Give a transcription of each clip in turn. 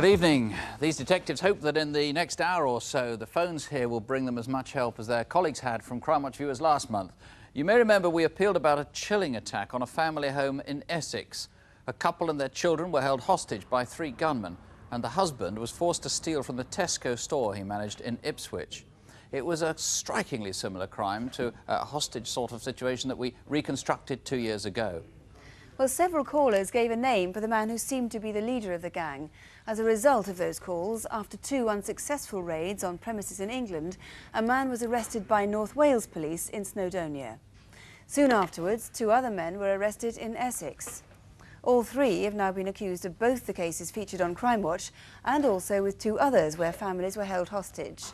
Good evening. These detectives hope that in the next hour or so, the phones here will bring them as much help as their colleagues had from Crimewatch viewers last month. You may remember we appealed about a chilling attack on a family home in Essex. A couple and their children were held hostage by 3 gunmen, and the husband was forced to steal from the Tesco store he managed in Ipswich. It was a strikingly similar crime to a hostage sort of situation that we reconstructed 2 years ago. Well, several callers gave a name for the man who seemed to be the leader of the gang. As a result of those calls, after 2 unsuccessful raids on premises in England, a man was arrested by North Wales police in Snowdonia. Soon afterwards, 2 other men were arrested in Essex. All 3 have now been accused of both the cases featured on Crimewatch and also with 2 others where families were held hostage.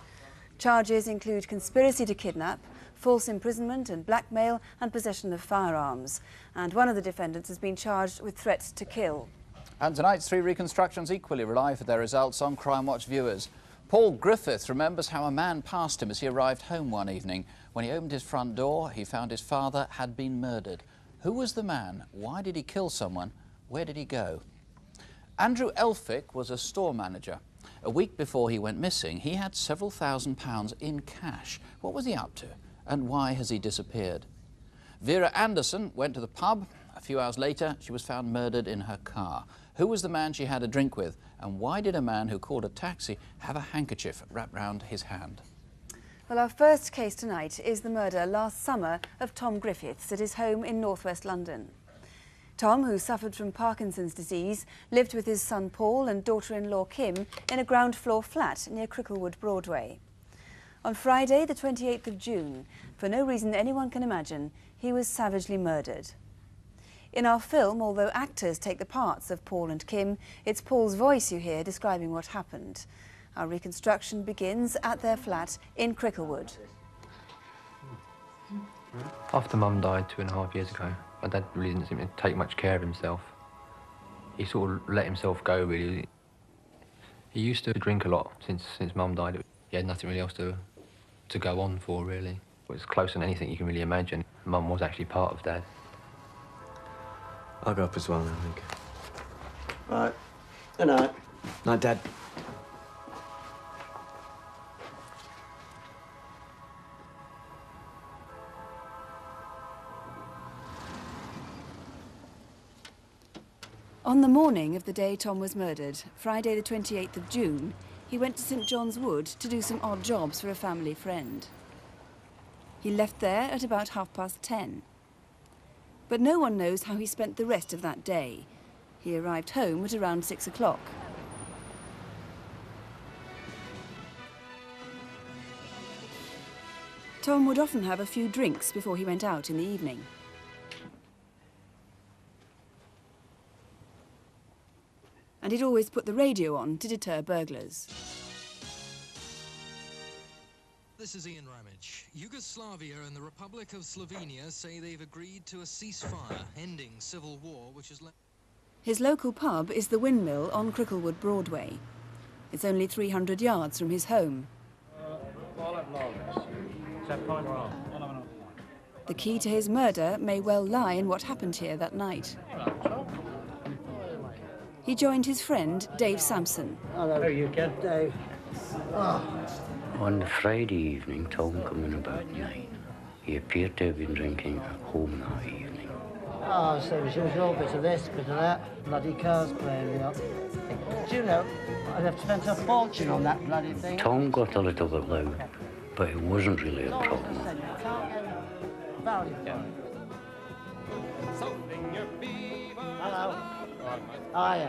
Charges include conspiracy to kidnap, false imprisonment and blackmail and possession of firearms. And one of the defendants has been charged with threats to kill. And tonight's 3 reconstructions equally rely for their results on Crimewatch viewers. Paul Griffith remembers how a man passed him as he arrived home one evening. When he opened his front door, he found his father had been murdered. Who was the man? Why did he kill someone? Where did he go? Andrew Elphick was a store manager. A week before he went missing, he had several £1,000s in cash. What was he up to? And why has he disappeared? Vera Anderson went to the pub. A few hours later, she was found murdered in her car. Who was the man she had a drink with? And why did a man who called a taxi have a handkerchief wrapped round his hand? Well, our first case tonight is the murder last summer of Tom Griffiths at his home in northwest London. Tom, who suffered from Parkinson's disease, lived with his son Paul and daughter-in-law Kim in a ground-floor flat near Cricklewood, Broadway. On Friday, the 28th of June, for no reason anyone can imagine, he was savagely murdered. In our film, although actors take the parts of Paul and Kim, it's Paul's voice you hear describing what happened. Our reconstruction begins at their flat in Cricklewood. After Mum died 2.5 years ago, my dad really didn't seem to take much care of himself. He sort of let himself go, really. He used to drink a lot since Mum died. He had nothing really else to go on for, really. It was closer than anything you can really imagine. Mum was actually part of Dad. I'll go up as well, I think. Right. Good night. Night, Dad. On the morning of the day Tom was murdered, Friday the 28th of June, he went to St John's Wood to do some odd jobs for a family friend. He left there at about 10:30. But no one knows how he spent the rest of that day. He arrived home at around 6 o'clock. Tom would often have a few drinks before he went out in the evening. And he'd always put the radio on to deter burglars. This is Ian Ramage. Yugoslavia and the Republic of Slovenia say they've agreed to a ceasefire, ending civil war, which has led... His local pub is the Windmill on Cricklewood, Broadway. It's only 300 yards from his home. The key to his murder may well lie in what happened here that night. He joined his friend, Dave Sampson. Hello, you get Dave. On the Friday evening, Tom came in about 9. He appeared to have been drinking at home that evening. Oh, same as usual, bit of this, bit of that. Bloody cars playing me up. Do you know, I'd have spent a fortune on that bloody thing. Tom got a little bit loud, but it wasn't really a problem. Hello. How are you?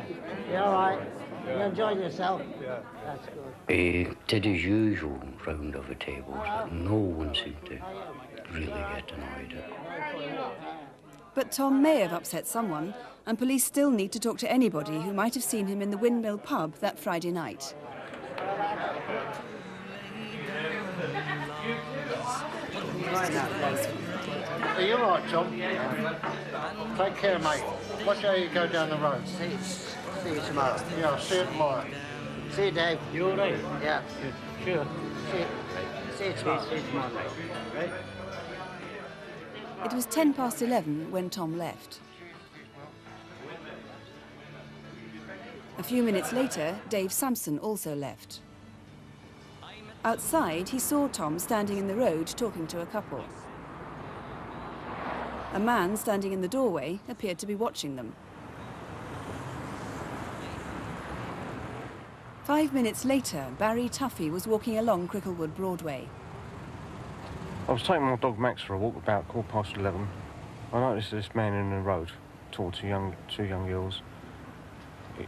You all right? You enjoying yourself? Yeah. That's good. He did his usual round of the tables, but no one seemed to really get annoyed at it. But Tom may have upset someone, and police still need to talk to anybody who might have seen him in the Windmill pub that Friday night. Are you all right, Tom? Take care, mate. Watch how you go down the road. See you tomorrow. Yeah, I'll see you tomorrow. See you, Dave. You all right? Yeah. Sure. See you tomorrow. See you tomorrow, mate. It was 11:10 when Tom left. A few minutes later, Dave Sampson also left. Outside, he saw Tom standing in the road talking to a couple. A man standing in the doorway appeared to be watching them. 5 minutes later, Barry Tuffy was walking along Cricklewood Broadway. I was taking my dog Max for a walk about 11:15. I noticed this man in the road talking to two young girls.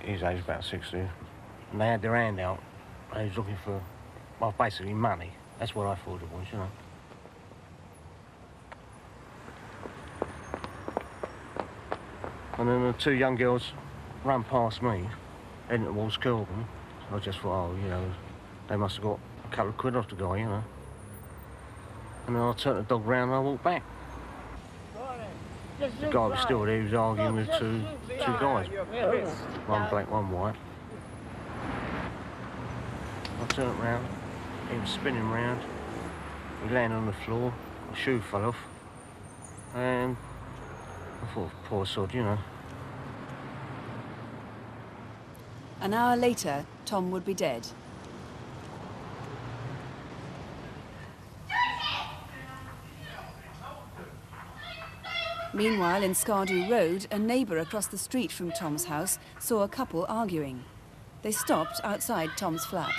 His age about 60. And they had their hand out and he was looking for, well, basically money. That's what I thought it was, you know. And then the two young girls ran past me, heading towards Kilburn. I just thought, oh, you know, they must have got a couple of quid off the guy, you know. And then I turned the dog round and I walked back. The guy was still there, he was arguing with two guys. One black, one white. I turned round, he was spinning round. He landed on the floor, my shoe fell off. And I thought, poor sod, you know. An hour later, Tom would be dead. Meanwhile, in Scardew Road, a neighbour across the street from Tom's house saw a couple arguing. They stopped outside Tom's flat.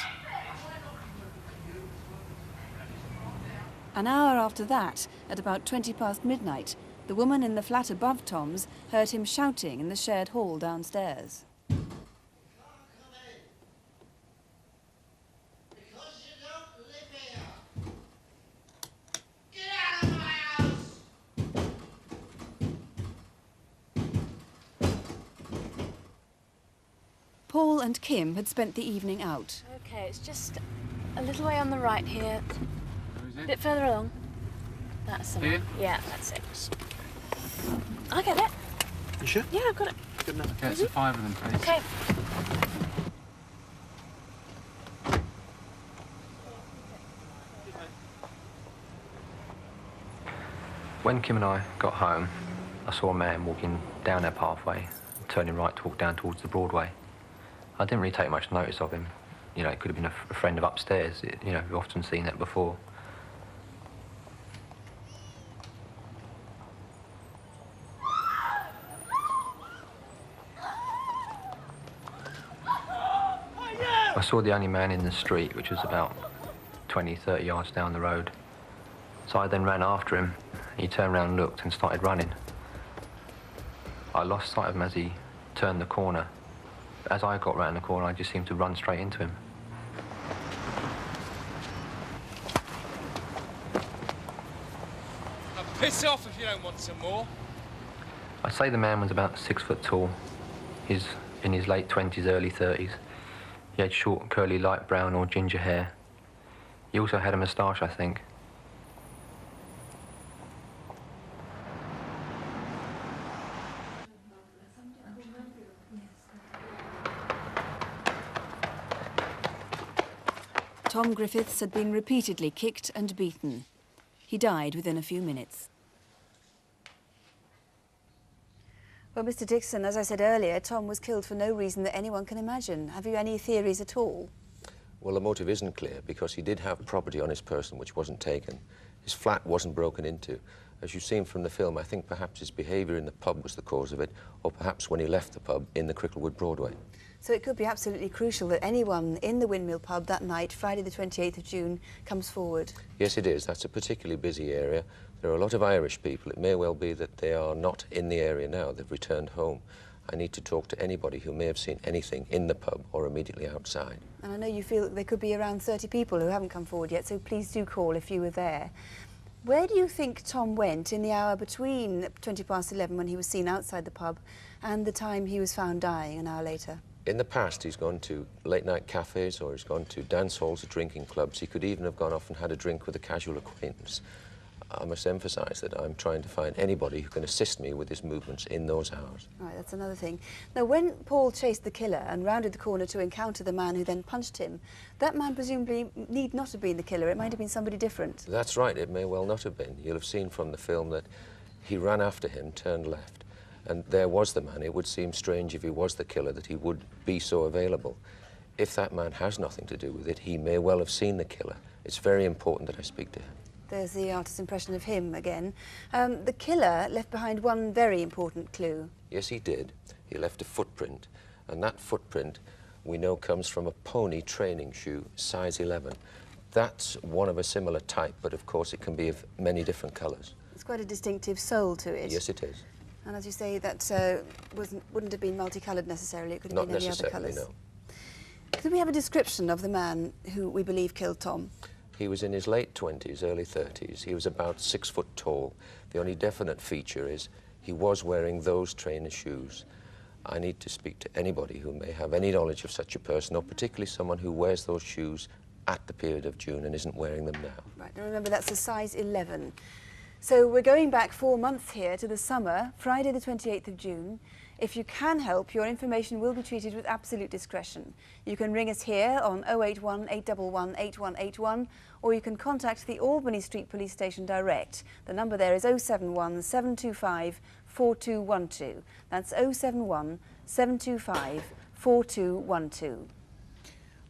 An hour after that, at about 20 past midnight, the woman in the flat above Tom's heard him shouting in the shared hall downstairs. Paul and Kim had spent the evening out. OK, it's just a little way on the right here. A bit further along. That's the one. Yeah, that's it. I get it. You sure? Yeah, I've got it. Good enough. Okay, it's 5 of them, please. OK. When Kim and I got home, I saw a man walking down our pathway, turning right to walk down towards the Broadway. I didn't really take much notice of him. You know, it could have been a friend of upstairs. You know, we've often seen that before. I saw the only man in the street, which was about 20, 30 yards down the road. So I then ran after him. He turned around, looked, and started running. I lost sight of him as he turned the corner. As I got round the corner, I just seemed to run straight into him. Now piss off if you don't want some more. I'd say the man was about 6 foot tall. He's in his late 20s, early 30s. He had short, curly, light brown or ginger hair. He also had a moustache, I think. Tom Griffiths had been repeatedly kicked and beaten. He died within a few minutes. Well, Mr. Dixon, as I said earlier, Tom was killed for no reason that anyone can imagine. Have you any theories at all? Well, the motive isn't clear because he did have property on his person which wasn't taken. His flat wasn't broken into. As you've seen from the film, I think perhaps his behaviour in the pub was the cause of it, or perhaps when he left the pub in the Cricklewood Broadway. So it could be absolutely crucial that anyone in the Windmill pub that night, Friday the 28th of June, comes forward. Yes, it is. That's a particularly busy area. There are a lot of Irish people. It may well be that they are not in the area now. They've returned home. I need to talk to anybody who may have seen anything in the pub or immediately outside. And I know you feel that there could be around 30 people who haven't come forward yet, so please do call if you were there. Where do you think Tom went in the hour between 20 past 11 when he was seen outside the pub and the time he was found dying an hour later? In the past, he's gone to late-night cafes or he's gone to dance halls or drinking clubs. He could even have gone off and had a drink with a casual acquaintance. I must emphasise that I'm trying to find anybody who can assist me with his movements in those hours. Right, that's another thing. Now, when Paul chased the killer and rounded the corner to encounter the man who then punched him, that man presumably need not have been the killer. It might have been somebody different. That's right, it may well not have been. You'll have seen from the film that he ran after him, turned left, and there was the man. It would seem strange if he was the killer that he would be so available. If that man has nothing to do with it, he may well have seen the killer. It's very important that I speak to him. There's the artist's impression of him again. The killer left behind one very important clue. Yes, he did. He left a footprint, and that footprint we know comes from a pony training shoe, size 11. That's one of a similar type, but of course it can be of many different colours. It's quite a distinctive soul to it. Yes, it is. And as you say, that wouldn't have been multicoloured necessarily. It could have been any other colours. No. Could we have a description of the man who we believe killed Tom? He was in his late 20s, early 30s. He was about 6 foot tall. The only definite feature is he was wearing those trainer shoes. I need to speak to anybody who may have any knowledge of such a person, or particularly someone who wears those shoes at the period of June and isn't wearing them now. Right, now remember that's a size 11. So we're going back 4 months here to the summer, Friday the 28th of June. If you can help, your information will be treated with absolute discretion. You can ring us here on 081 811 8181, or you can contact the Albany Street Police Station direct. The number there is 071 725 4212. That's 071 725 4212.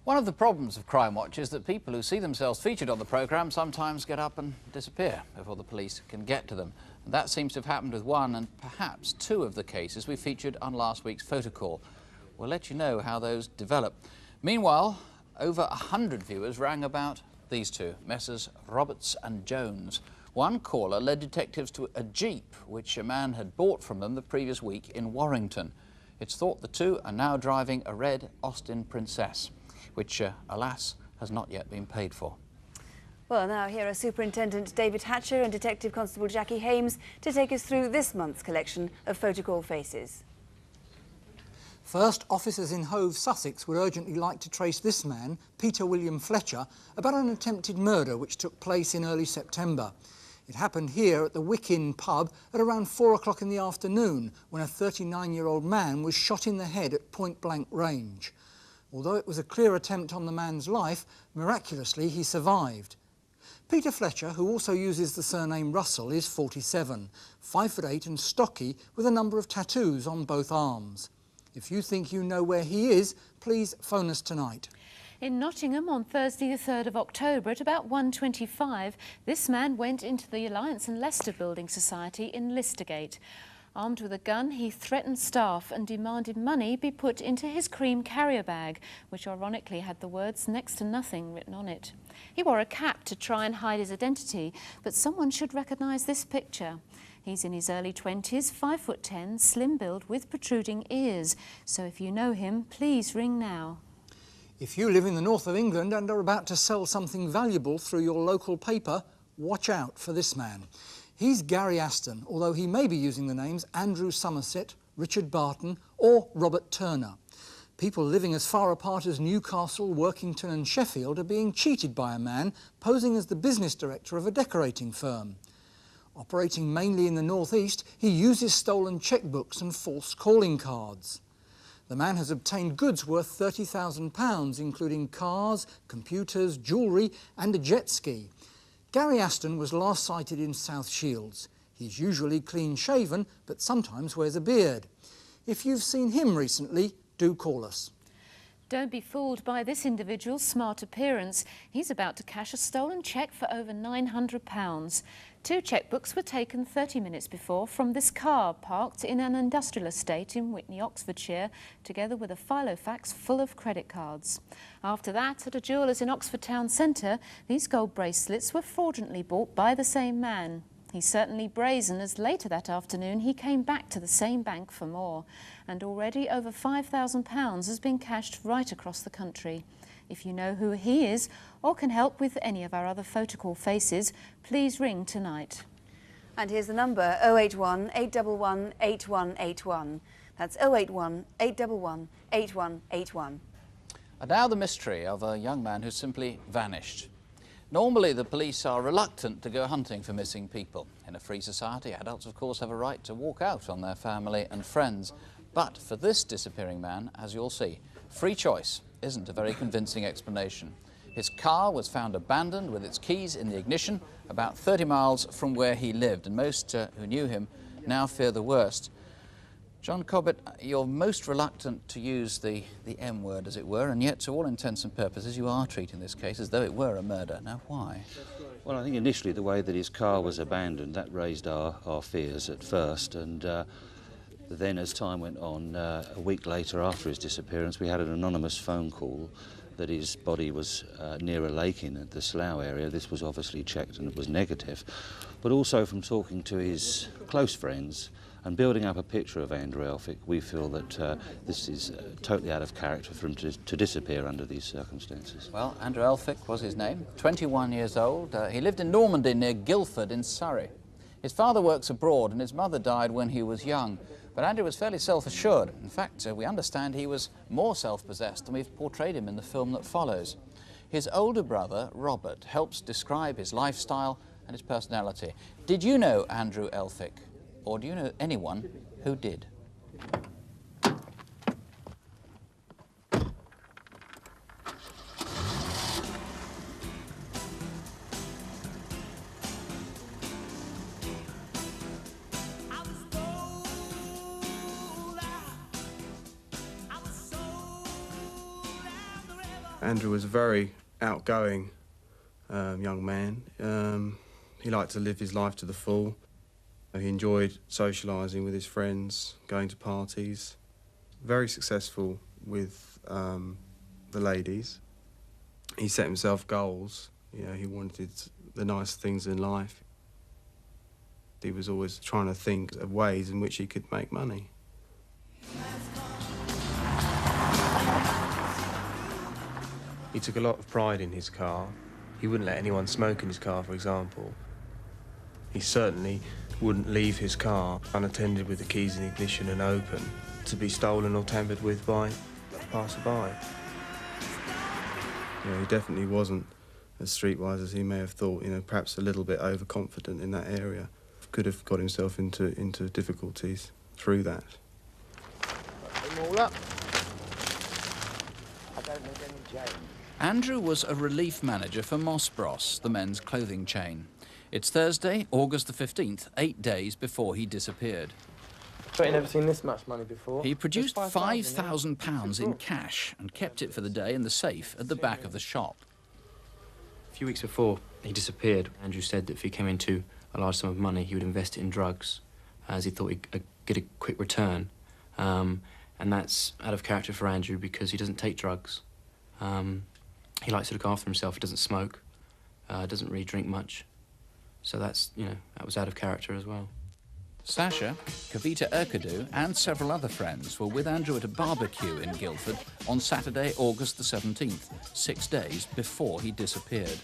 One of the problems of Crimewatch is that people who see themselves featured on the programme sometimes get up and disappear before the police can get to them. And that seems to have happened with one and perhaps two of the cases we featured on last week's photo call. We'll let you know how those develop. Meanwhile, over 100 viewers rang about these two, Messrs Roberts and Jones. One caller led detectives to a Jeep which a man had bought from them the previous week in Warrington. It's thought the two are now driving a red Austin Princess, which, alas, has not yet been paid for. Well, now here are Superintendent David Hatcher and Detective Constable Jackie Hames to take us through this month's collection of photocall faces. First, officers in Hove, Sussex would urgently like to trace this man, Peter William Fletcher, about an attempted murder which took place in early September. It happened here at the Wick Inn pub at around 4 o'clock in the afternoon when a 39-year-old man was shot in the head at point-blank range. Although it was a clear attempt on the man's life, miraculously he survived. Peter Fletcher, who also uses the surname Russell, is 47, 5'8" and stocky, with a number of tattoos on both arms. If you think you know where he is, please phone us tonight. In Nottingham on Thursday the 3rd of October at about 1:25, this man went into the Alliance and Leicester Building Society in Listergate. Armed with a gun, he threatened staff and demanded money be put into his cream carrier bag, which ironically had the words "next to nothing" written on it. He wore a cap to try and hide his identity, but someone should recognise this picture. He's in his early 20s, 5'10", slim build with protruding ears. So if you know him, please ring now. If you live in the north of England and are about to sell something valuable through your local paper, watch out for this man. He's Gary Aston, although he may be using the names Andrew Somerset, Richard Barton or Robert Turner. People living as far apart as Newcastle, Workington and Sheffield are being cheated by a man posing as the business director of a decorating firm. Operating mainly in the northeast, he uses stolen chequebooks and false calling cards. The man has obtained goods worth £30,000, including cars, computers, jewellery and a jet ski. Gary Aston was last sighted in South Shields. He's usually clean-shaven, but sometimes wears a beard. If you've seen him recently, do call us. Don't be fooled by this individual's smart appearance. He's about to cash a stolen cheque for over £900. 2 chequebooks were taken 30 minutes before from this car parked in an industrial estate in Witney, Oxfordshire, together with a filofax full of credit cards. After that, at a jeweller's in Oxford town centre, these gold bracelets were fraudulently bought by the same man. He's certainly brazen, as later that afternoon he came back to the same bank for more. And already over £5,000 has been cashed right across the country. If you know who he is or can help with any of our other photocall faces, please ring tonight. And here's the number, 081 811 8181. That's 081 811 8181. And now the mystery of a young man who simply vanished. Normally the police are reluctant to go hunting for missing people. In a free society, adults of course have a right to walk out on their family and friends. But for this disappearing man, as you'll see, free choice isn't a very convincing explanation. His car was found abandoned with its keys in the ignition about 30 miles from where he lived, and most who knew him now fear the worst. John Cobbett, you're most reluctant to use the M word, as it were, and yet, to all intents and purposes, you are treating this case as though it were a murder. Now, why? Well, I think initially the way that his car was abandoned, that raised our fears at first, and then as time went on, a week later after his disappearance, we had an anonymous phone call that his body was near a lake in the Slough area. This was obviously checked and it was negative. But also from talking to his close friends and building up a picture of Andrew Elphick, we feel that this is totally out of character for him to disappear under these circumstances. Well, Andrew Elphick was his name, 21 years old. He lived in Normandy near Guildford in Surrey. His father works abroad and his mother died when he was young. But Andrew was fairly self-assured. In fact, we understand he was more self-possessed than we've portrayed him in the film that follows. His older brother, Robert, helps describe his lifestyle and his personality. Did you know Andrew Elphick? Or do you know anyone who did? Andrew was a very outgoing young man. He liked to live his life to the full. He enjoyed socialising with his friends, going to parties. Very successful with the ladies. He set himself goals. You know, he wanted the nice things in life. He was always trying to think of ways in which he could make money. He took a lot of pride in his car. He wouldn't let anyone smoke in his car, for example. He certainly wouldn't leave his car unattended with the keys in ignition and open to be stolen or tampered with by a passerby. You know, he definitely wasn't as streetwise as he may have thought, you know, perhaps a little bit overconfident in that area. Could have got himself into difficulties through that. Put them all up. I don't need any change. Andrew was a relief manager for Moss Bros, the men's clothing chain. It's Thursday, August the 15th, 8 days before he disappeared. I've never seen this much money before. He produced £5,000 in cash and kept it for the day in the safe at the back of the shop. A few weeks before he disappeared, Andrew said that if he came into a large sum of money, he would invest it in drugs, as he thought he'd get a quick return. And that's out of character for Andrew because he doesn't take drugs. He likes to look after himself. He doesn't smoke, doesn't really drink much. So that's, you know, that was out of character as well. Sasha, Kavita Erkadu and several other friends were with Andrew at a barbecue in Guildford on Saturday, August the 17th, 6 days before he disappeared.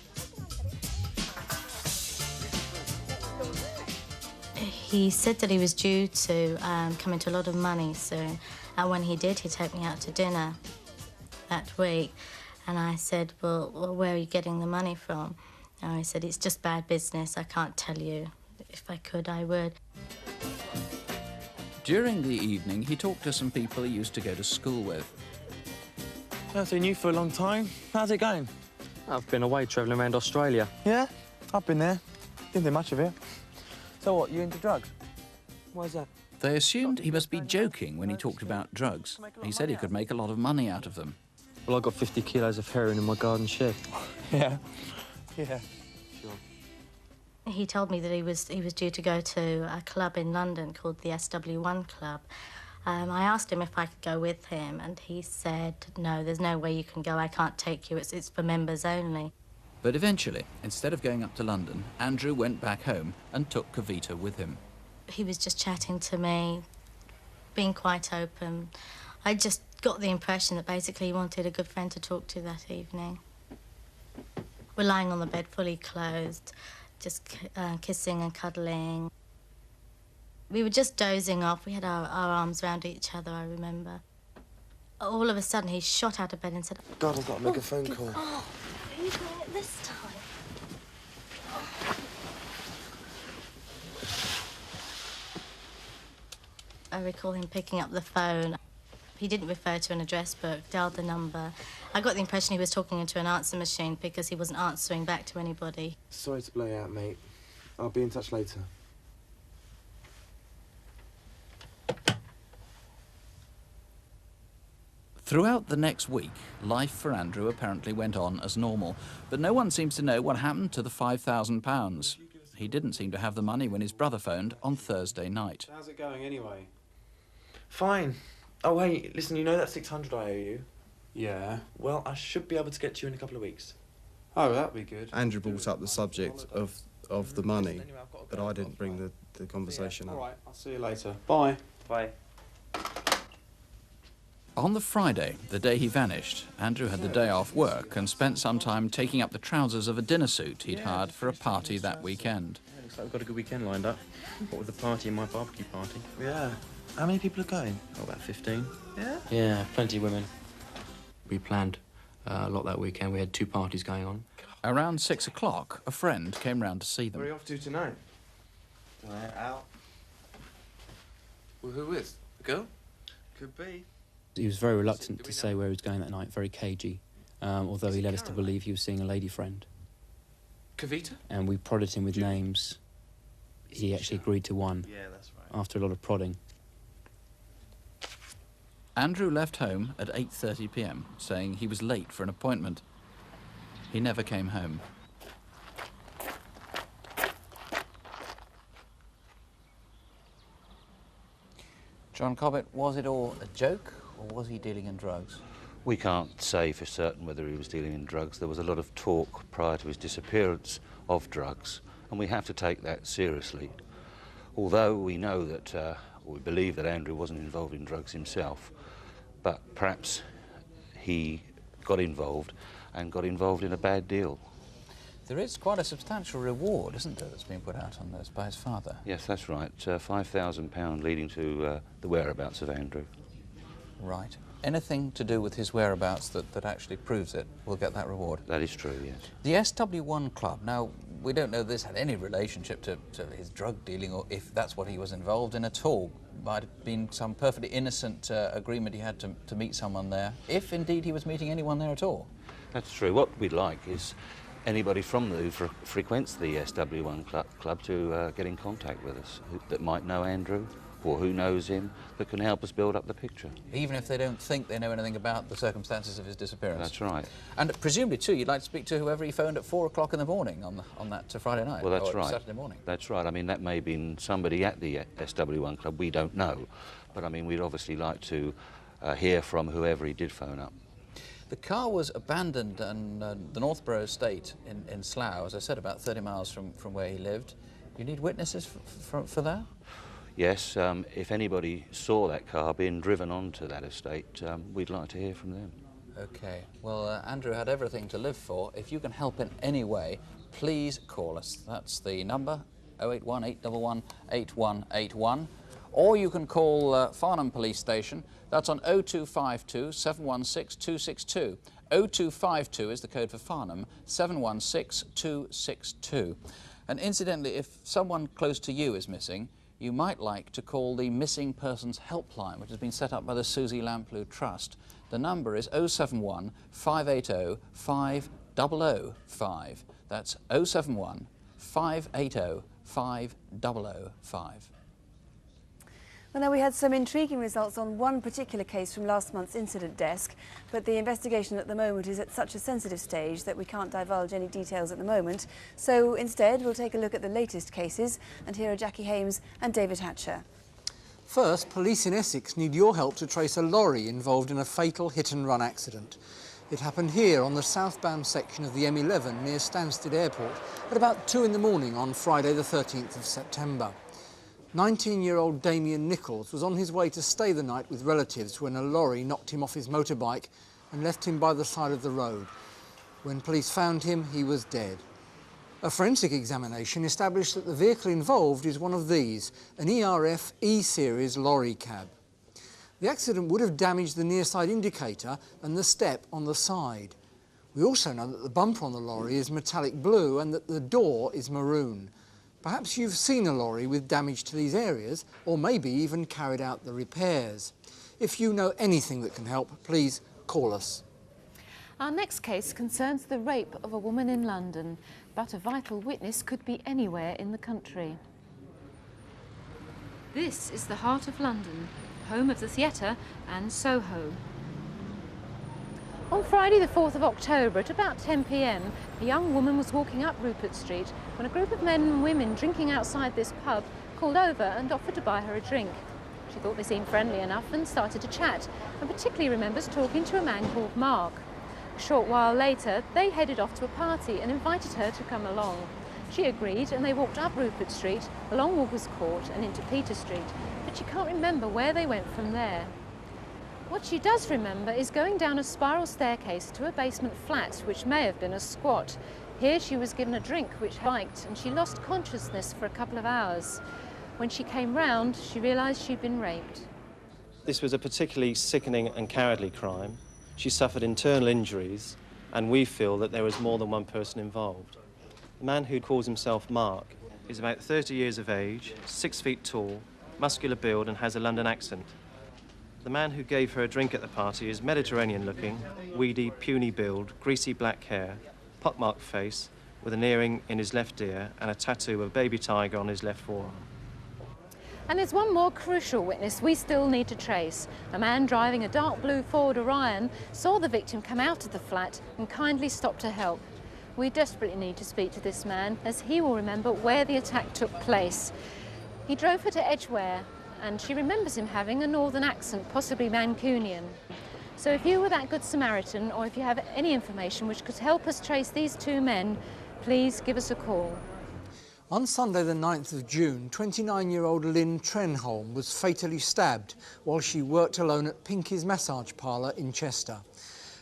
He said that he was due to come into a lot of money soon, and when he did, he took me out to dinner that week. And I said, well, where are you getting the money from? And he said, it's just bad business, I can't tell you. If I could, I would. During the evening, he talked to some people he used to go to school with. I haven't seen you for a long time. How's it going? I've been away travelling around Australia. Yeah? I've been there. Didn't think much of it. So what, you into drugs? Why is that? They assumed he must be joking when he talked about drugs. He said he could make a lot of money out of them. Well, I got 50 kilos of heroin in my garden shed. Yeah. Yeah. Sure. He told me that he was due to go to a club in London called the SW1 Club. I asked him if I could go with him, and he said, no, there's no way you can go, I can't take you, it's for members only. But eventually, instead of going up to London, Andrew went back home and took Kavita with him. He was just chatting to me, being quite open. I just got the impression that basically he wanted a good friend to talk to that evening. We're lying on the bed, fully clothed, just kissing and cuddling. We were just dozing off. We had our arms around each other, I remember. All of a sudden, he shot out of bed and said, God, I've got to make a phone call. Oh, who's doing it this time? I recall him picking up the phone. He didn't refer to an address book, dialed the number. I got the impression he was talking into an answer machine because he wasn't answering back to anybody. Sorry to blow you out, mate. I'll be in touch later. Throughout the next week, life for Andrew apparently went on as normal, but no one seems to know what happened to the £5,000. He didn't seem to have the money when his brother phoned on Thursday night. How's it going anyway? Fine. Oh, wait, listen, you know that 600 I owe you? Yeah. Well, I should be able to get to you in a couple of weeks. Oh, that'd be good. Andrew brought up the subject of the money, but I didn't bring the conversation up. All right, I'll see you later. Bye. Bye. On the Friday, the day he vanished, Andrew had the day off work and spent some time taking up the trousers of a dinner suit he'd hired for a party that weekend. Yeah, looks like we've got a good weekend lined up. What with the party and my barbecue party. Yeah. How many people are going? Oh, about 15. Yeah? Yeah, plenty of women. We planned a lot that weekend. We had 2 parties going on. Around 6 o'clock, a friend came round to see them. Where are you off to tonight? We're out. Well, who with? A girl? Could be. He was very reluctant to say where he was going that night, very cagey, although he led us to believe he was seeing a lady friend. Kavita? And we prodded him with names. He actually agreed to one. Yeah, that's right. After a lot of prodding. Andrew left home at 8:30 p.m, saying he was late for an appointment. He never came home. John Cobbett, was it all a joke, or was he dealing in drugs? We can't say for certain whether he was dealing in drugs. There was a lot of talk prior to his disappearance of drugs, and we have to take that seriously. Although we know that, or we believe that Andrew wasn't involved in drugs himself, but perhaps he got involved in a bad deal. There is quite a substantial reward, isn't there, that's been put out on this by his father? Yes, that's right. £5,000 leading to the whereabouts of Andrew. Right. Anything to do with his whereabouts that actually proves it will get that reward? That is true, yes. The SW1 Club, now, we don't know if this had any relationship to his drug dealing or if that's what he was involved in at all. Might have been some perfectly innocent agreement he had to meet someone there, if indeed he was meeting anyone there at all. That's true. What we'd like is anybody from who frequents the SW1 club to get in contact with us that might know Andrew or who knows him, that can help us build up the picture. Even if they don't think they know anything about the circumstances of his disappearance? That's right. And presumably, too, you'd like to speak to whoever he phoned at 4 o'clock in the morning on that Friday night? Well, that's or right. Saturday morning? That's right. I mean, that may have been somebody at the SW1 club. We don't know. But, I mean, we'd obviously like to hear from whoever he did phone up. The car was abandoned in the Northborough estate in Slough, as I said, about 30 miles from where he lived. You need witnesses for that? Yes, if anybody saw that car being driven onto that estate, we'd like to hear from them. OK. Well, Andrew had everything to live for. If you can help in any way, please call us. That's the number, 081 811 8181. Or you can call Farnham Police Station. That's on 0252 716 262. 0252 is the code for Farnham, 716 262. And incidentally, if someone close to you is missing, you might like to call the Missing Persons Helpline, which has been set up by the Susie Lamplugh Trust. The number is 071 580 5005. That's 071 580 5005. Well, now we had some intriguing results on one particular case from last month's incident desk, but the investigation at the moment is at such a sensitive stage that we can't divulge any details at the moment. So instead, we'll take a look at the latest cases, and here are Jackie Hames and David Hatcher. First, police in Essex need your help to trace a lorry involved in a fatal hit-and-run accident. It happened here on the southbound section of the M11 near Stansted Airport at about 2 in the morning on Friday the 13th of September. 19-year-old Damien Nichols was on his way to stay the night with relatives when a lorry knocked him off his motorbike and left him by the side of the road. When police found him, he was dead. A forensic examination established that the vehicle involved is one of these, an ERF E-Series lorry cab. The accident would have damaged the near side indicator and the step on the side. We also know that the bumper on the lorry is metallic blue and that the door is maroon. Perhaps you've seen a lorry with damage to these areas, or maybe even carried out the repairs. If you know anything that can help, please call us. Our next case concerns the rape of a woman in London, but a vital witness could be anywhere in the country. This is the heart of London, home of the theatre and Soho. On Friday the 4th of October at about 10 p.m, a young woman was walking up Rupert Street when a group of men and women drinking outside this pub called over and offered to buy her a drink. She thought they seemed friendly enough and started to chat, and particularly remembers talking to a man called Mark. A short while later, they headed off to a party and invited her to come along. She agreed and they walked up Rupert Street, along Walker's Court and into Peter Street, but she can't remember where they went from there. What she does remember is going down a spiral staircase to a basement flat, which may have been a squat. Here she was given a drink which she liked, and she lost consciousness for a couple of hours. When she came round, she realised she'd been raped. This was a particularly sickening and cowardly crime. She suffered internal injuries, and we feel that there was more than one person involved. The man who calls himself Mark is about 30 years of age, 6 feet tall, muscular build, and has a London accent. The man who gave her a drink at the party is Mediterranean-looking, weedy, puny build, greasy black hair, pockmarked face, with an earring in his left ear and a tattoo of a baby tiger on his left forearm. And there's one more crucial witness we still need to trace. A man driving a dark blue Ford Orion saw the victim come out of the flat and kindly stopped to help. We desperately need to speak to this man, as he will remember where the attack took place. He drove her to Edgware, and she remembers him having a northern accent, possibly Mancunian. So if you were that good Samaritan, or if you have any information which could help us trace these two men, please give us a call. On Sunday the 9th of June, 29-year-old Lynn Trenholm was fatally stabbed while she worked alone at Pinky's massage parlour in Chester.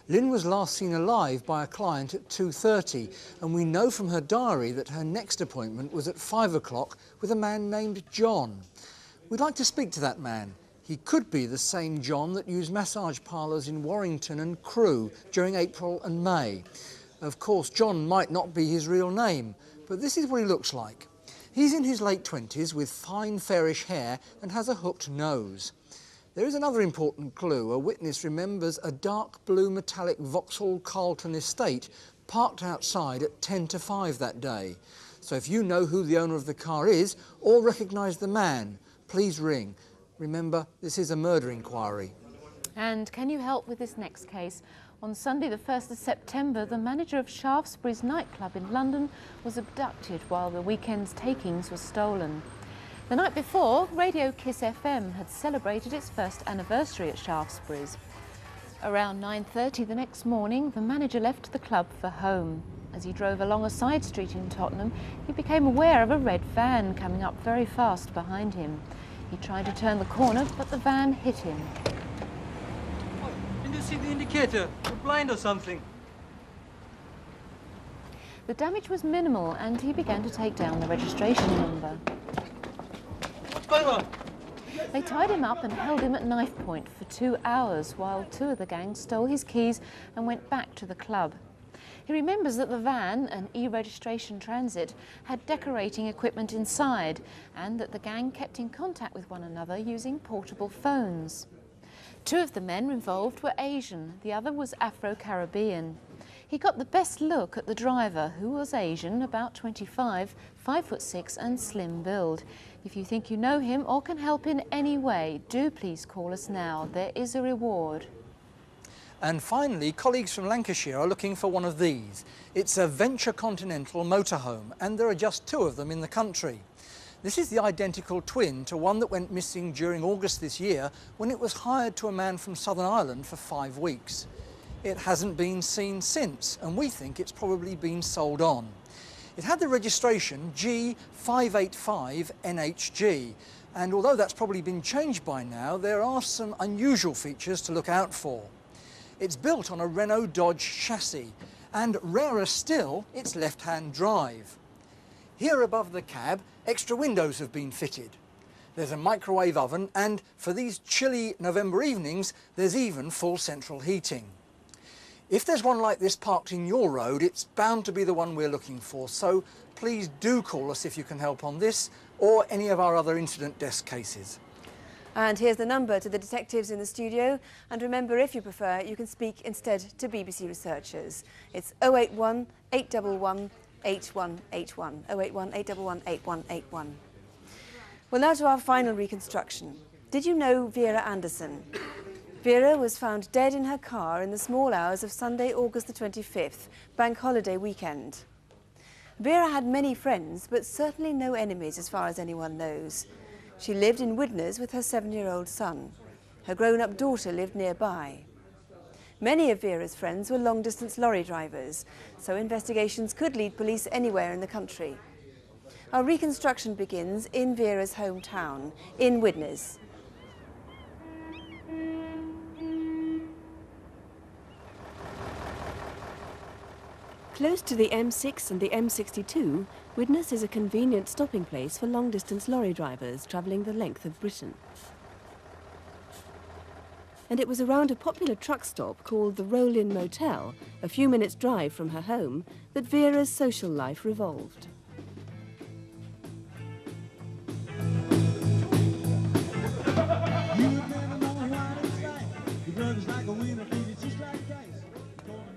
Lynn was last seen alive by a client at 2:30, and we know from her diary that her next appointment was at 5 o'clock with a man named John. We'd like to speak to that man. He could be the same John that used massage parlours in Warrington and Crewe during April and May. Of course, John might not be his real name, but this is what he looks like. He's in his late 20s with fine fairish hair and has a hooked nose. There is another important clue. A witness remembers a dark blue metallic Vauxhall Carlton estate parked outside at 10 to 5 that day. So if you know who the owner of the car is or recognise the man, please ring. Remember, this is a murder inquiry. And can you help with this next case? On Sunday the 1st of September, the manager of Shaftesbury's nightclub in London was abducted while the weekend's takings were stolen. The night before, Radio Kiss FM had celebrated its first anniversary at Shaftesbury's. Around 9:30 the next morning, the manager left the club for home. As he drove along a side street in Tottenham, he became aware of a red van coming up very fast behind him. He tried to turn the corner, but the van hit him. Didn't you see the indicator? You're blind or something? The damage was minimal, and he began to take down the registration number. What's going on? They tied him up and held him at knife point for 2 hours while two of the gang stole his keys and went back to the club. He remembers that the van, an e-registration Transit, had decorating equipment inside, and that the gang kept in contact with one another using portable phones. Two of the men involved were Asian, the other was Afro-Caribbean. He got the best look at the driver, who was Asian, about 25, 5'6" and slim build. If you think you know him or can help in any way, do please call us now. There is a reward. And finally, colleagues from Lancashire are looking for one of these. It's a Venture Continental motorhome, and there are just 2 of them in the country. This is the identical twin to one that went missing during August this year when it was hired to a man from Southern Ireland for 5 weeks. It hasn't been seen since, and we think it's probably been sold on. It had the registration G585NHG, and although that's probably been changed by now, there are some unusual features to look out for. It's built on a Renault Dodge chassis, and rarer still, it's left-hand drive. Here above the cab, extra windows have been fitted. There's a microwave oven, and for these chilly November evenings, there's even full central heating. If there's one like this parked in your road, it's bound to be the one we're looking for, so please do call us if you can help on this or any of our other incident desk cases. And here's the number to the detectives in the studio. And remember, if you prefer, you can speak instead to BBC researchers. It's 081 811 8181. 081 811 8181. Well, now to our final reconstruction. Did you know Vera Anderson? Vera was found dead in her car in the small hours of Sunday, August the 25th, bank holiday weekend. Vera had many friends, but certainly no enemies as far as anyone knows. She lived in Widnes with her 7-year-old son. Her grown-up daughter lived nearby. Many of Vera's friends were long-distance lorry drivers, so investigations could lead police anywhere in the country. Our reconstruction begins in Vera's hometown, in Widnes. Close to the M6 and the M62, Widnes is a convenient stopping place for long-distance lorry drivers travelling the length of Britain. And it was around a popular truck stop called the Roll-In Motel, a few minutes' drive from her home, that Vera's social life revolved.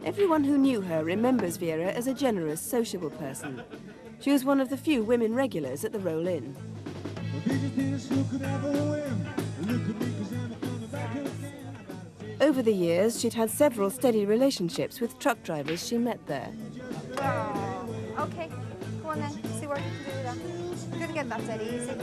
Everyone who knew her remembers Vera as a generous, sociable person. She was one of the few women regulars at the Roll-In. Over the years, she'd had several steady relationships with truck drivers she met there. Oh, OK, go on then, see what you can do with that. You're going to get that dead easy.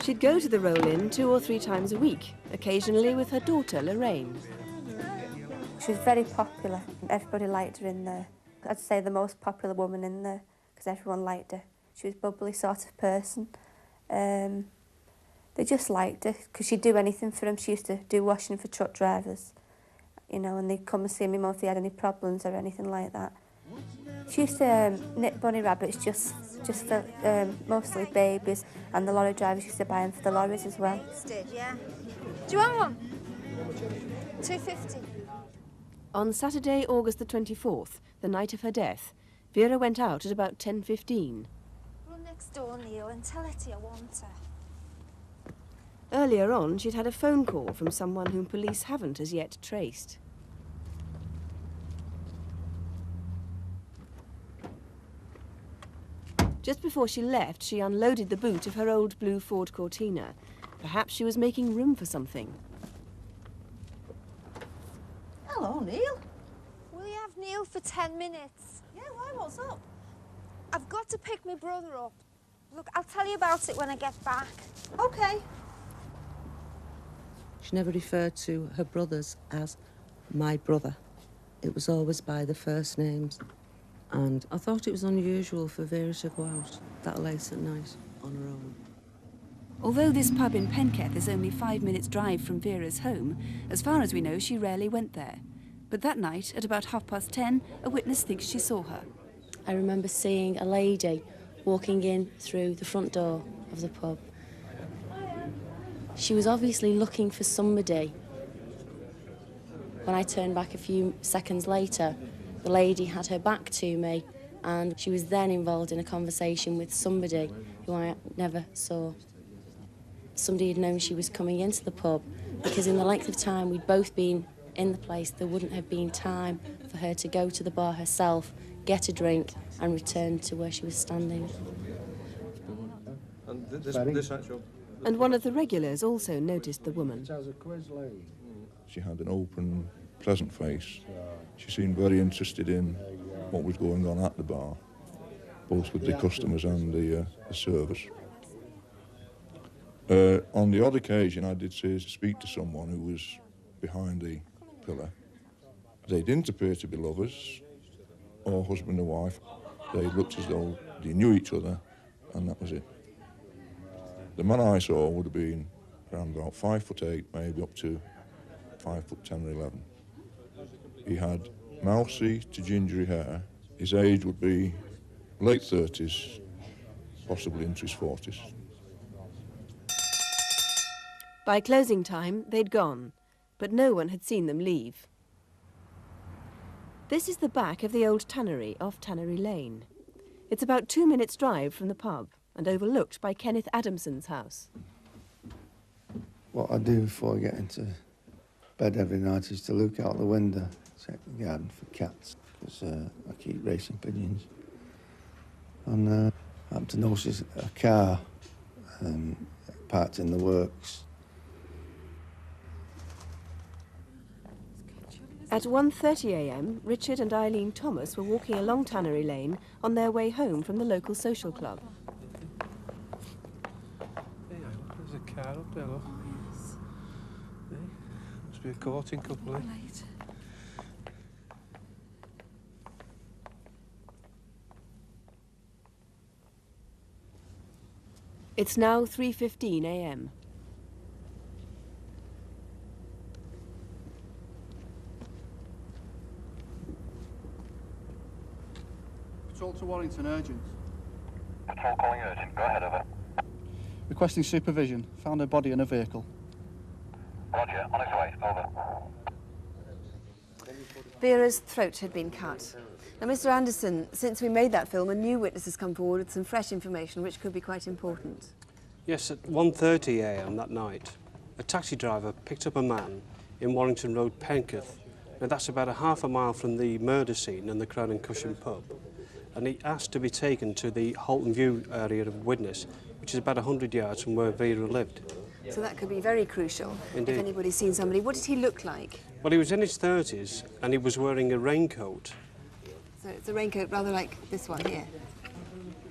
She'd go to the Roll-In 2 or 3 times a week, occasionally with her daughter, Lorraine. She was very popular. Everybody liked her in there. I'd say the most popular woman in there, because everyone liked her. She was a bubbly sort of person. They just liked her, because she'd do anything for them. She used to do washing for truck drivers, you know, and they'd come and see me if they had any problems or anything like that. She used to knit bunny rabbits just for mostly babies, and the lorry drivers used to buy them for the lorries as well. Did, yeah. Do you want one? $2.50. On Saturday, August the 24th, the night of her death, Vera went out at about 10:15. Run next door, Neil, and tell Etty I want her. Earlier on, she'd had a phone call from someone whom police haven't as yet traced. Just before she left, she unloaded the boot of her old blue Ford Cortina. Perhaps she was making room for something. Hello, Neil. Will you have Neil for 10 minutes? Yeah, why? What's up? I've got to pick my brother up. Look, I'll tell you about it when I get back. OK. She never referred to her brothers as my brother. It was always by the first names. And I thought it was unusual for Vera to go out that late at night on her own. Although this pub in Penketh is only 5 minutes' drive from Vera's home, as far as we know, she rarely went there. But that night, at about 10:30, a witness thinks she saw her. I remember seeing a lady walking in through the front door of the pub. She was obviously looking for somebody. When I turned back a few seconds later, the lady had her back to me, and she was then involved in a conversation with somebody who I never saw. Somebody had known she was coming into the pub, because in the length of time we'd both been in the place, there wouldn't have been time for her to go to the bar herself, get a drink, and return to where she was standing. And And one of the regulars also noticed the woman. She had an open, pleasant face. She seemed very interested in what was going on at the bar, both with the customers and the service. On the odd occasion, I did speak to someone who was behind the pillar. They didn't appear to be lovers or husband and wife. They looked as though they knew each other, and that was it. The man I saw would have been around about 5'8", maybe up to 5'10" or 11. He had mousy to gingery hair. His age would be late 30s, possibly into his 40s. By closing time, they'd gone, but no one had seen them leave. This is the back of the old tannery off Tannery Lane. It's about 2 minutes' drive from the pub and overlooked by Kenneth Adamson's house. What I do before I get into bed every night is to look out the window, check the garden for cats, because I keep racing pigeons. And I happened to notice a car parts in the works. At 1:30 a.m, Richard and Eileen Thomas were walking along Tannery Lane on their way home from the local social club. There's a car up there, look. Hey, must be a courting couple, eh? It's now 3:15 a.m. Patrol to Warrington, urgent. Patrol calling urgent. Go ahead, over. Requesting supervision. Found a body in a vehicle. Roger, on its way. Over. Vera's throat had been cut. Now, Mr. Anderson, since we made that film, a new witness has come forward with some fresh information which could be quite important. Yes, at 1:30 a.m. that night, a taxi driver picked up a man in Warrington Road, Penketh. Now, that's about a half a mile from the murder scene and the Crown and Cushion pub. And he asked to be taken to the Halton View area of witness, which is about 100 yards from where Vera lived. So that could be very crucial. Indeed. If anybody's seen somebody. What did he look like? Well, he was in his 30s and he was wearing a raincoat. So it's a raincoat rather like this one here.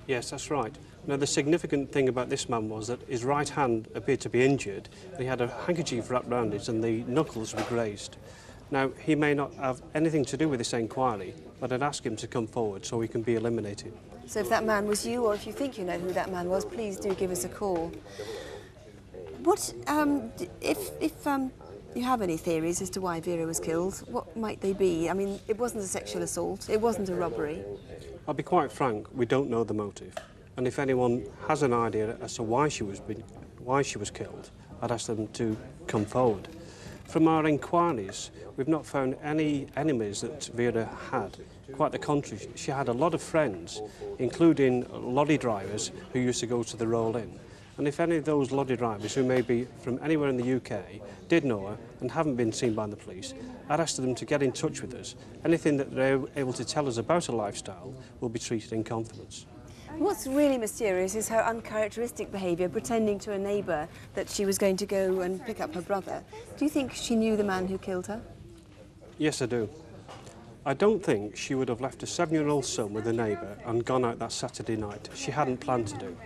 Yes, that's right. Now, the significant thing about this man was that his right hand appeared to be injured. He had a handkerchief wrapped round it and the knuckles were grazed. Now, he may not have anything to do with this inquiry, but I'd ask him to come forward so he can be eliminated. So if that man was you, or if you think you know who that man was, please do give us a call. What, if you have any theories as to why Vera was killed, what might they be? I mean, it wasn't a sexual assault, it wasn't a robbery. I'll be quite frank, we don't know the motive. And if anyone has an idea as to why she was killed, I'd ask them to come forward. From our inquiries, we've not found any enemies that Vera had. Quite the contrary, she had a lot of friends, including lorry drivers who used to go to the roll-in. And if any of those lorry drivers, who may be from anywhere in the UK, did know her and haven't been seen by the police, I'd ask them to get in touch with us. Anything that they're able to tell us about her lifestyle will be treated in confidence. What's really mysterious is her uncharacteristic behaviour, pretending to a neighbour that she was going to go and pick up her brother. Do you think she knew the man who killed her? Yes, I do. I don't think she would have left a 7-year-old son with a neighbour and gone out that Saturday night. She hadn't planned to do.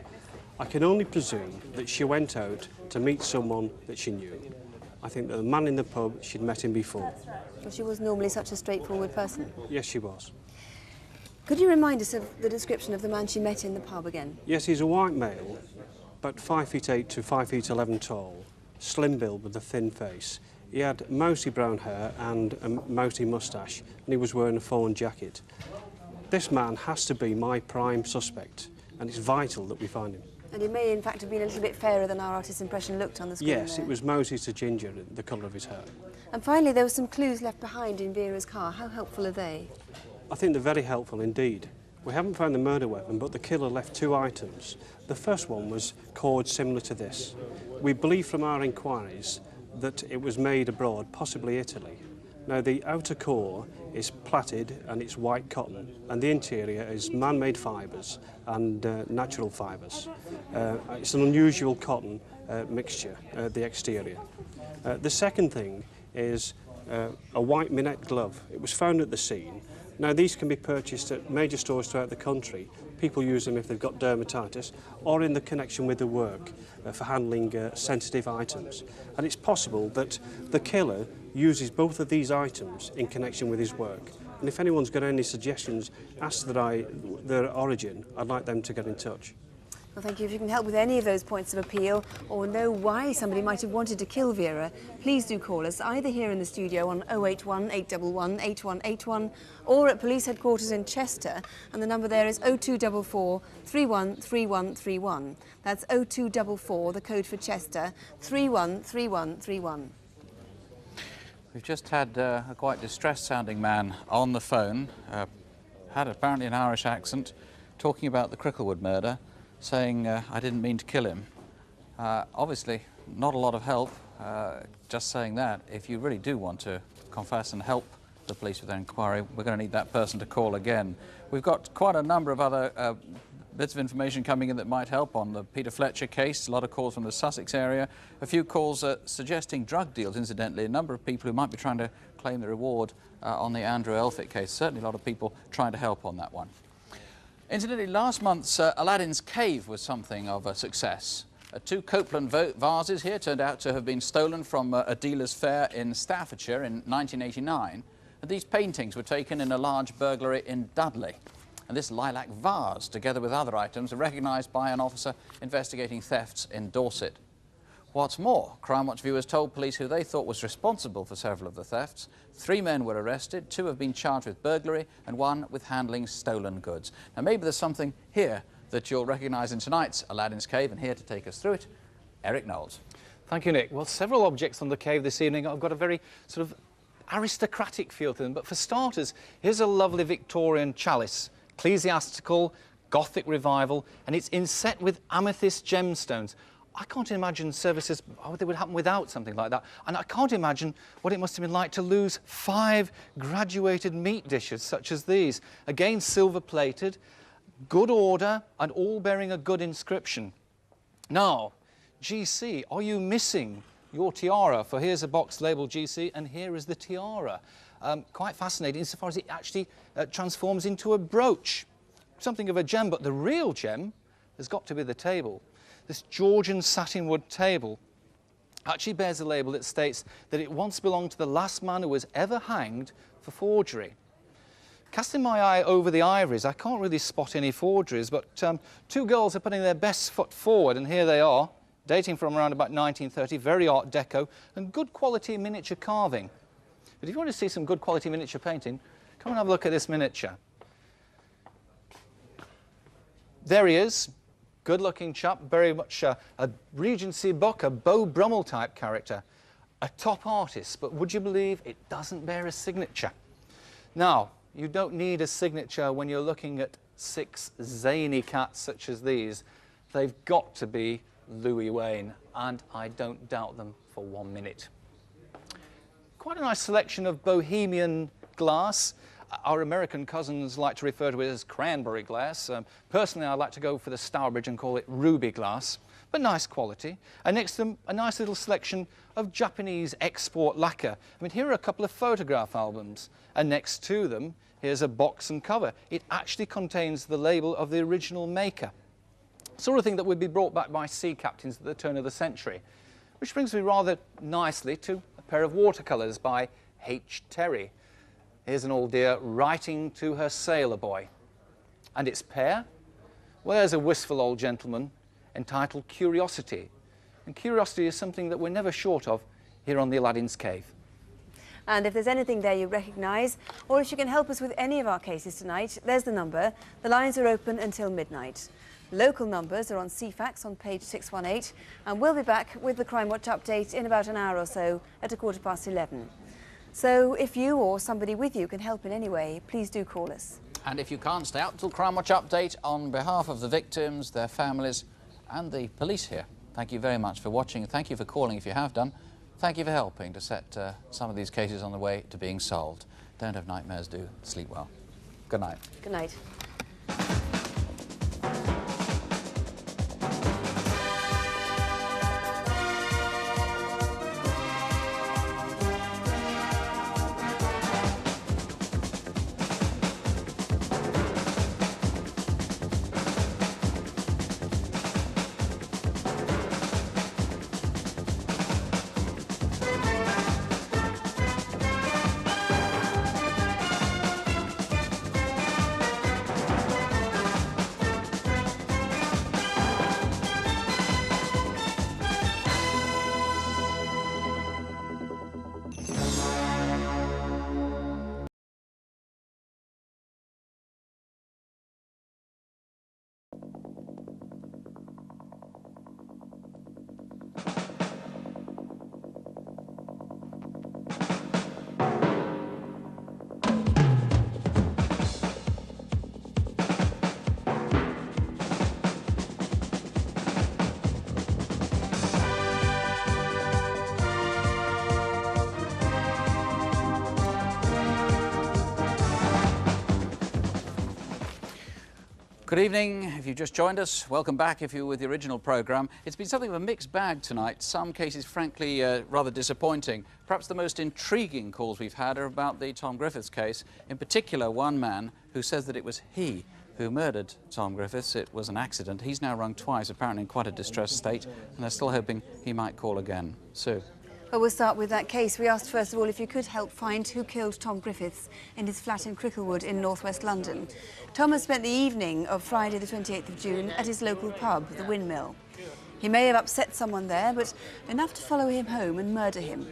I can only presume that she went out to meet someone that she knew. I think that the man in the pub, she'd met him before. Well, she was normally such a straightforward person. Yes, she was. Could you remind us of the description of the man she met in the pub again? Yes, he's a white male, about 5'8" to 5'11" tall, slim-build with a thin face. He had mousy brown hair and a mousy moustache, and he was wearing a fawn jacket. This man has to be my prime suspect, and it's vital that we find him. And he may, in fact, have been a little bit fairer than our artist's impression looked on the screen. Yes, there. it was mousy to ginger, the colour of his hair. And finally, there were some clues left behind in Vera's car. How helpful are they? I think they're very helpful indeed. We haven't found the murder weapon, but the killer left 2 items. The first one was cords similar to this. We believe from our inquiries that it was made abroad, possibly Italy. Now, the outer core is plaited and it's white cotton, and the interior is man-made fibres and natural fibres. It's an unusual cotton mixture, the exterior. The second thing is a white minette glove. It was found at the scene. Now, these can be purchased at major stores throughout the country. People use them if they've got dermatitis or in the connection with the work for handling sensitive items. And it's possible that the killer uses both of these items in connection with his work. And if anyone's got any suggestions as to their origin, I'd like them to get in touch. Well, thank you. If you can help with any of those points of appeal or know why somebody might have wanted to kill Vera, please do call us, either here in the studio on 081 811 8181 or at police headquarters in Chester, and the number there is 0244 313131. That's 0244, the code for Chester, 313131. We've just had a quite distressed-sounding man on the phone, had apparently an Irish accent, talking about the Cricklewood murder, saying, I didn't mean to kill him. Obviously, not a lot of help, just saying that. If you really do want to confess and help the police with their inquiry, we're going to need that person to call again. We've got quite a number of other bits of information coming in that might help on the Peter Fletcher case. A lot of calls from the Sussex area. A few calls suggesting drug deals, incidentally. A number of people who might be trying to claim the reward on the Andrew Elphick case. Certainly a lot of people trying to help on that one. Incidentally, last month's Aladdin's Cave was something of a success. 2 Copeland vases here turned out to have been stolen from a dealer's fair in Staffordshire in 1989. And these paintings were taken in a large burglary in Dudley. And this lilac vase, together with other items, are recognised by an officer investigating thefts in Dorset. What's more, Crimewatch viewers told police who they thought was responsible for several of the thefts. 3 men were arrested, 2 have been charged with burglary and 1 with handling stolen goods. Now maybe there's something here that you'll recognise in tonight's Aladdin's Cave, and here to take us through it, Eric Knowles. Thank you, Nick. Well, several objects on the cave this evening have got a very sort of aristocratic feel to them, but for starters, here's a lovely Victorian chalice, ecclesiastical, Gothic revival, and it's inset with amethyst gemstones. I can't imagine services that would happen without something like that. And I can't imagine what it must have been like to lose 5 graduated meat dishes such as these. Again, silver-plated, good order, and all bearing a good inscription. Now, GC, are you missing your tiara? For here's a box labelled GC, and here is the tiara. Quite fascinating insofar as it actually transforms into a brooch. Something of a gem, but the real gem has got to be the table. This Georgian satinwood table actually bears a label that states that it once belonged to the last man who was ever hanged for forgery. Casting my eye over the ivories, I can't really spot any forgeries, but 2 girls are putting their best foot forward, and here they are, dating from around about 1930, very Art Deco, and good quality miniature carving. But if you want to see some good quality miniature painting, come and have a look at this miniature. There he is. Good-looking chap, very much a Regency book, a Beau Brummel type character, a top artist, but would you believe it doesn't bear a signature? Now, you don't need a signature when you're looking at 6 zany cats such as these. They've got to be Louis Wain, and I don't doubt them for 1 minute. Quite a nice selection of bohemian glass. Our American cousins like to refer to it as cranberry glass. Personally, I like to go for the Stourbridge and call it ruby glass, but nice quality. And next to them, a nice little selection of Japanese export lacquer. I mean, here are a couple of photograph albums, and next to them, here's a box and cover. It actually contains the label of the original maker. Sort of thing that would be brought back by sea captains at the turn of the century. Which brings me rather nicely to a pair of watercolours by H. Terry. Here's an old dear writing to her sailor boy. And its pair? Well, there's a wistful old gentleman entitled Curiosity. And curiosity is something that we're never short of here on the Aladdin's Cave. And if there's anything there you recognise, or if you can help us with any of our cases tonight, there's the number. The lines are open until midnight. Local numbers are on CFAX on page 618, and we'll be back with the Crimewatch update in about an hour or so at 11:15. So if you or somebody with you can help in any way, please do call us. And if you can't stay out till Crimewatch update, on behalf of the victims, their families and the police here, thank you very much for watching. Thank you for calling if you have done. Thank you for helping to set some of these cases on the way to being solved. Don't have nightmares, do sleep well. Good night. Good night. Good evening. If you've just joined us, welcome back if you were with the original programme. It's been something of a mixed bag tonight. Some cases, frankly, rather disappointing. Perhaps the most intriguing calls we've had are about the Tom Griffiths case. In particular, one man who says that it was he who murdered Tom Griffiths. It was an accident. He's now rung twice, apparently in quite a distressed state, and they're still hoping he might call again. Sue. Well, we'll start with that case. We asked, first of all, if you could help find who killed Tom Griffiths in his flat in Cricklewood in northwest London. Tom has spent the evening of Friday the 28th of June at his local pub, the Windmill. He may have upset someone there, but enough to follow him home and murder him.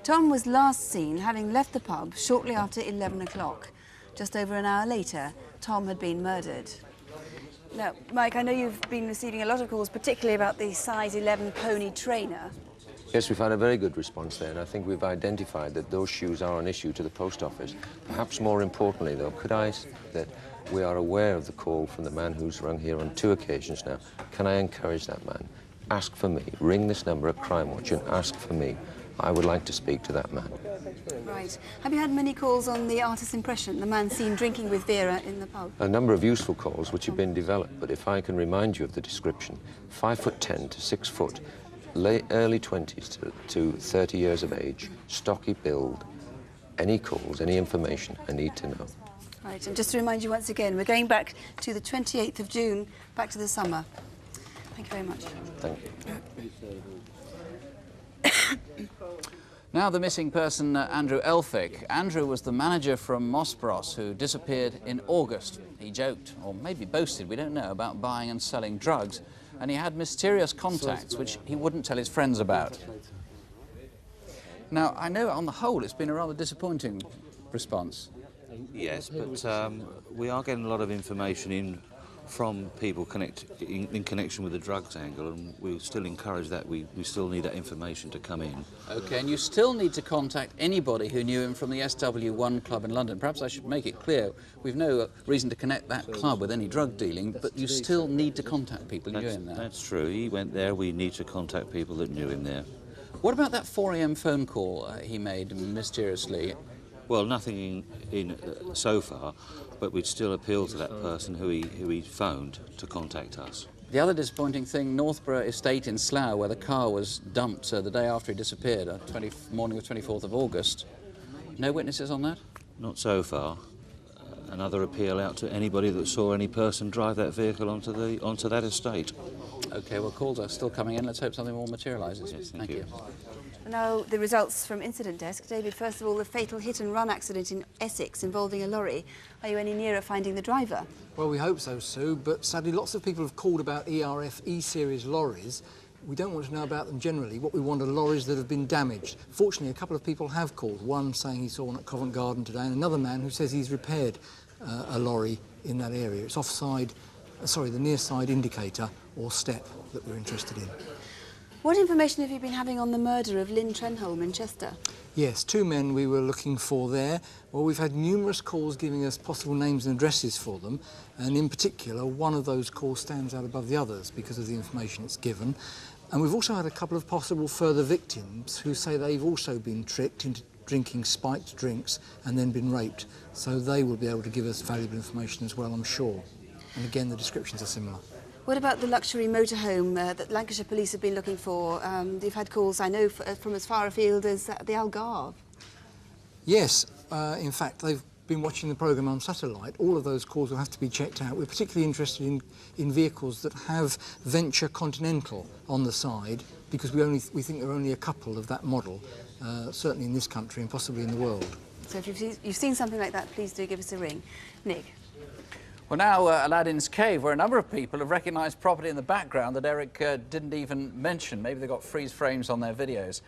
Tom was last seen having left the pub shortly after 11 o'clock. Just over an hour later, Tom had been murdered. Now, Mike, I know you've been receiving a lot of calls, particularly about the size 11 pony trainer. Yes, we've had a very good response there, and I think we've identified that those shoes are an issue to the post office. Perhaps more importantly, though, could I say that we are aware of the call from the man who's rung here on 2 occasions now. Can I encourage that man? Ask for me. Ring this number at Crimewatch and ask for me. I would like to speak to that man. Right. Have you had many calls on the artist's impression, the man seen drinking with Vera in the pub? A number of useful calls which have been developed, but if I can remind you of the description, 5'10" to 6 foot, early 20s to 30 years of age, stocky build. Any calls, any information I need to know. Right, and just to remind you once again, we're going back to the 28th of June, back to the summer. Thank you very much. Thank you. Now the missing person, Andrew Elphick. Andrew was the manager from Mossbros who disappeared in August. He joked, or maybe boasted, we don't know, about buying and selling drugs. And he had mysterious contacts which he wouldn't tell his friends about. Now, I know on the whole it's been a rather disappointing response. Yes, but we are getting a lot of information in from people in connection with the drugs angle, and we still encourage that. We still need that information to come in. OK, and you still need to contact anybody who knew him from the SW1 club in London. Perhaps I should make it clear, we've no reason to connect that club with any drug dealing, but you still need to contact people who knew him there. That's true. He went there. We need to contact people that knew him there. What about that 4 AM phone call he made mysteriously? Well, nothing in so far, but we'd still appeal to that person who he phoned to contact us. The other disappointing thing, Northborough Estate in Slough, where the car was dumped the day after he disappeared, morning of 24th of August. No witnesses on that? Not so far. Another appeal out to anybody that saw any person drive that vehicle onto that estate. OK, well, calls are still coming in. Let's hope something more materialises. Yes, thank you. Now, the results from Incident Desk. David, first of all, the fatal hit-and-run accident in Essex involving a lorry. Are you any nearer finding the driver? Well, we hope so, Sue, but sadly lots of people have called about ERF E-Series lorries. We don't want to know about them generally. What we want are lorries that have been damaged. Fortunately, a couple of people have called. One saying he saw one at Covent Garden today, and another man who says he's repaired a lorry in that area. It's the near side indicator or step that we're interested in. What information have you been having on the murder of Lynn Trenholm in Chester? Yes, 2 men we were looking for there. Well, we've had numerous calls giving us possible names and addresses for them, and in particular, one of those calls stands out above the others because of the information it's given. And we've also had a couple of possible further victims who say they've also been tricked into drinking spiked drinks and then been raped. So they will be able to give us valuable information as well, I'm sure. And again, the descriptions are similar. What about the luxury motorhome that Lancashire Police have been looking for? They've had calls, I know, from as far afield as the Algarve. Yes, in fact, they've been watching the programme on satellite. All of those calls will have to be checked out. We're particularly interested in vehicles that have Venture Continental on the side, because we think there are only a couple of that model, certainly in this country and possibly in the world. So if you've seen something like that, please do give us a ring. Nick? Well, now Aladdin's Cave, where a number of people have recognised property in the background that Eric didn't even mention. Maybe they got freeze frames on their videos.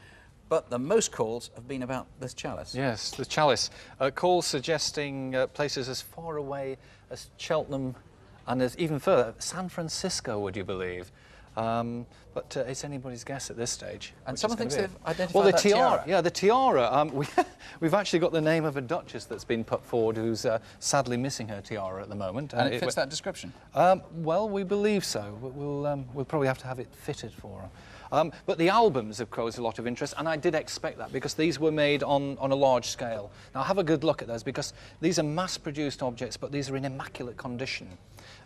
But the most calls have been about this chalice. Yes, the chalice. Calls suggesting places as far away as Cheltenham and as even further, San Francisco, would you believe? But it's anybody's guess at this stage. And someone thinks they've identified well, the that tiara. Yeah, the tiara. We've actually got the name of a duchess that's been put forward who's sadly missing her tiara at the moment. And it fits that description? Well, we believe so. We'll probably have to have it fitted for her. But the albums have caused a lot of interest, and I did expect that because these were made on a large scale. Now, have a good look at those because these are mass-produced objects, but these are in immaculate condition.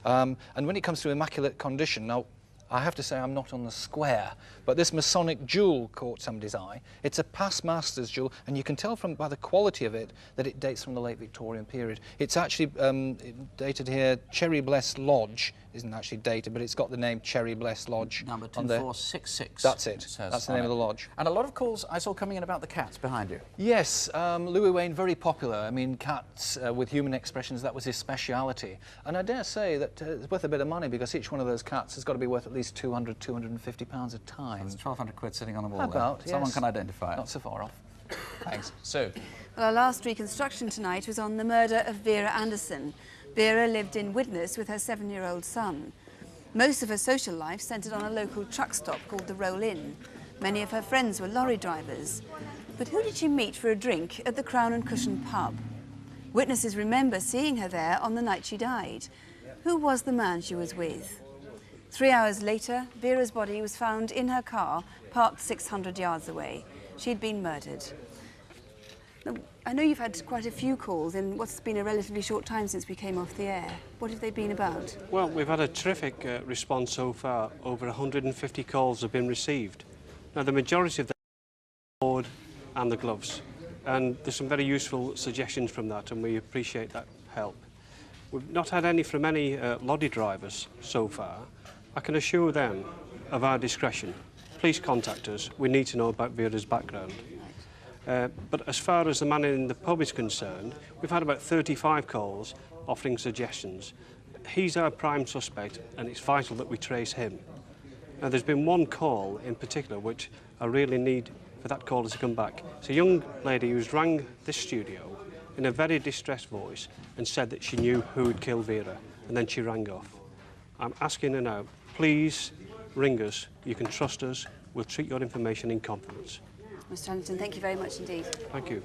And when it comes to immaculate condition, now, I have to say I'm not on the square, but this Masonic jewel caught somebody's eye. It's a past master's jewel, and you can tell by the quality of it that it dates from the late Victorian period. It's actually dated here, Cherry Bless Lodge. Isn't actually dated, but it's got the name Cherry Bless Lodge. Number on there. 2466. That's it. That's the name of the lodge. And a lot of calls I saw coming in about the cats behind you. Yes, Louis Wain, very popular. I mean, cats with human expressions, that was his speciality. And I dare say that it's worth a bit of money, because each one of those cats has got to be worth at least 200, 250 pounds a time. That's 1,200 quid sitting on the wall About, there. Someone yes. can identify it. Not so far off. Thanks. Sue. Well, our last reconstruction tonight was on the murder of Vera Anderson. Vera lived in Widnes with her 7-year-old son. Most of her social life centred on a local truck stop called the Roll Inn. Many of her friends were lorry drivers. But who did she meet for a drink at the Crown and Cushion pub? Witnesses remember seeing her there on the night she died. Who was the man she was with? 3 hours later, Vera's body was found in her car, parked 600 yards away. She'd been murdered. Now, I know you've had quite a few calls in what's been a relatively short time since we came off the air. What have they been about? Well, we've had a terrific response so far. Over 150 calls have been received. Now, the majority of them are the board and the gloves. And there's some very useful suggestions from that, and we appreciate that help. We've not had any from any lorry drivers so far. I can assure them of our discretion. Please contact us. We need to know about Vera's background. But as far as the man in the pub is concerned, we've had about 35 calls offering suggestions. He's our prime suspect, and it's vital that we trace him. Now, there's been one call in particular which I really need for that caller to come back. It's a young lady who's rang this studio in a very distressed voice and said that she knew who had killed Vera, and then she rang off. I'm asking her now, please ring us. You can trust us. We'll treat your information in confidence. Mr. Hamilton, thank you very much indeed. Thank you.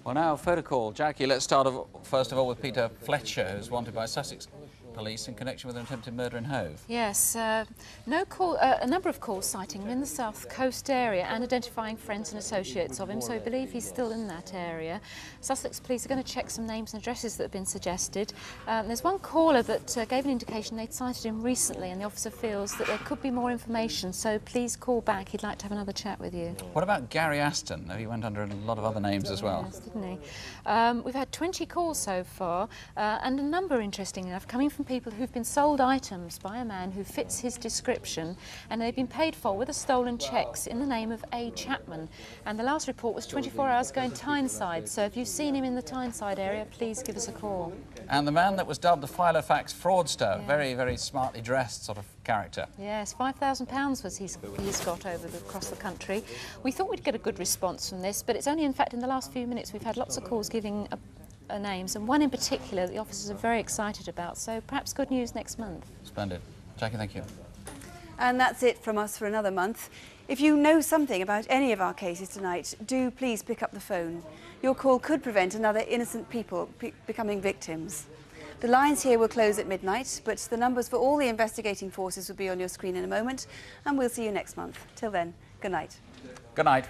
Well, now, photo call. Jackie, let's start first of all with Peter Fletcher, who's wanted by Sussex Police in connection with an attempted murder in Hove. Yes, a number of calls citing him in the South Coast area and identifying friends and associates of him, so I believe he's still in that area. Sussex Police are going to check some names and addresses that have been suggested. There's one caller that gave an indication they'd cited him recently, and the officer feels that there could be more information, so please call back. He'd like to have another chat with you. What about Gary Aston? He went under a lot of other names as well. Yes, didn't he? We've had 20 calls so far, and a number, interesting enough, coming from people who've been sold items by a man who fits his description, and they've been paid for with a stolen cheques in the name of A. Chapman. And the last report was 24 hours ago in Tyneside, so if you've seen him in the Tyneside area, please give us a call. And the man that was dubbed the Filofax fraudster, very, very smartly dressed sort of character. Yes, £5,000 was he's got across the country. We thought we'd get a good response from this, but it's only in fact in the last few minutes we've had lots of calls giving names, and one in particular that the officers are very excited about, so perhaps good news next month. Splendid. Jackie, thank you. And that's it from us for another month. If you know something about any of our cases tonight, do please pick up the phone. Your call could prevent another innocent people becoming victims. The lines here will close at midnight, but the numbers for all the investigating forces will be on your screen in a moment, and we'll see you next month. Till then, good night. Good night.